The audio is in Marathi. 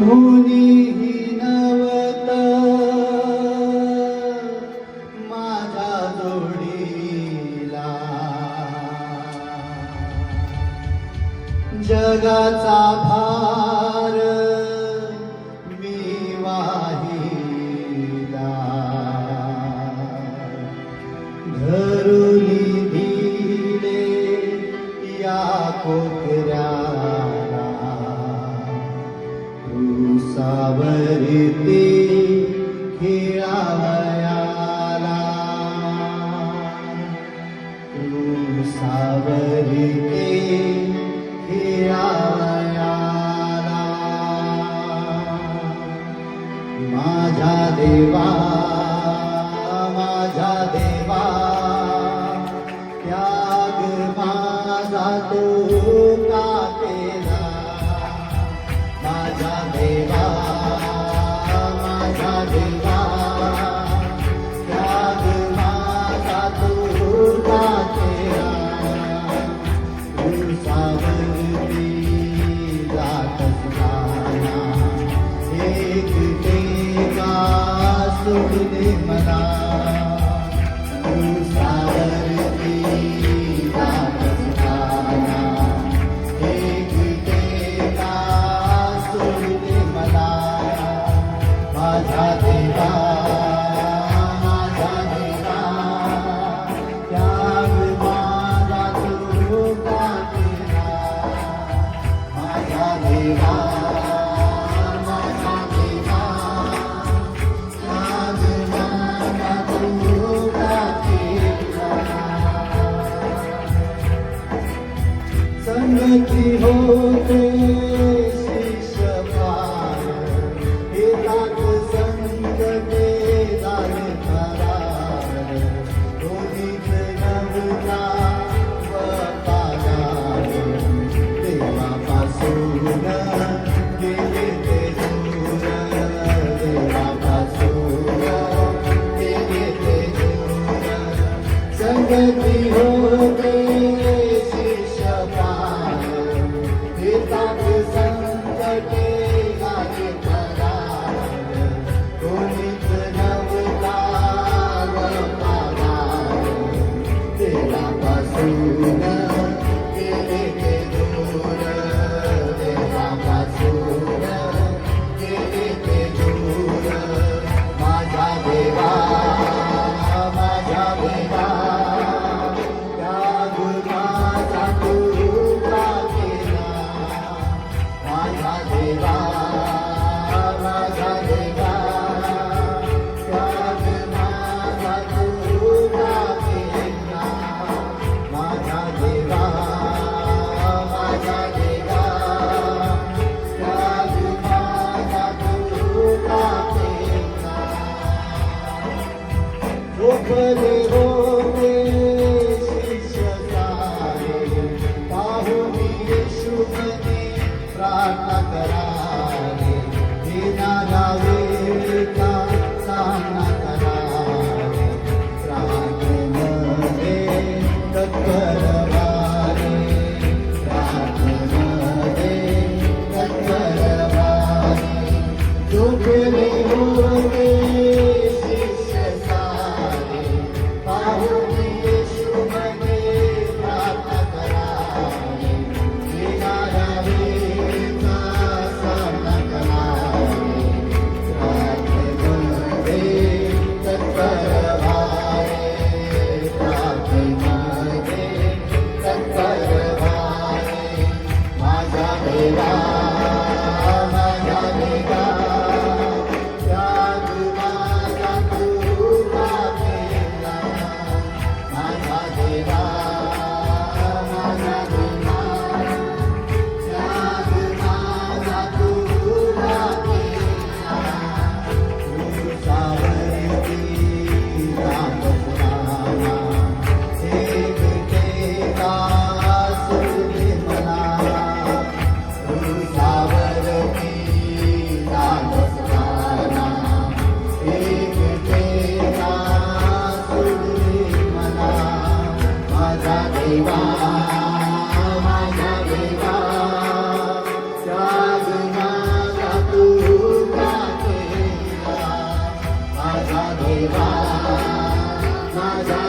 कोणीही नवत माझ्या जोडीला, जगाचा भार मी वाहिला, धरुनी दिले या कोकऱ्याला, सावरते खेळावयाला, तू सावरते खेळावयाला, माझा देवा माझा देवा, त्याग माझा तू का केला, माझा देवा माझा देवा, त्याग माझा तू का केला, तू सावरती जात असताना एकटेका सोडले मला, तू सावरती जात असताना एकटेका सोडले मला, माझा देवा माझा देवा, त्याग माझा तू का केला, माझा देवा माझा देवा, त्याग माझा तू का केला, संगती होते शिष्य पाय, एकाच संगते झाले फरार, दोन्हीच नवला व पागार, देवापासून गेले ते दूर, देवापासून गेले ते दूर, संगती होते शिष्य पाय, एकाच संकटे झाले फरार, दोन्हीच नवला व पागार, देवापासून गेले ते दूर, देवापासून गेले ते दूर, माझा देवा माझा देवा, त्याग माझा तू का केला, माझा देवा माझा देवा, त्याग माझा तू का केला, माझा देवा माझा देवा, त्याग माझा तू का केला, झोपले होते शिष्य सारे, पाहून येशूने प्रार्थना करारे, येणारा वेळेचा सामना करारे, प्रार्थनेमध्ये तत्पर व्हावे, प्रार्थनेमध्ये तत्पर व्हावे, झोपले होते शिष्य सारे, पाहून येशूने प्रार्थना करारे, येणारा वेळेचा सामना करारे, प्रार्थनेमध्ये तत्पर व्हावे, प्रार्थनेमध्ये तत्पर व्हावे, माझा देवा माझा देवा, त्याग माझा तू का केला, माझा देवा माझा देवा, त्याग माझा तू का केला, तू सावरती जात असताना एकटेका सोडले मला, तू सावरती जात असताना एकटेका सोडले मला, माझा देवा माझा देवा, त्याग माझा तू देवा माझा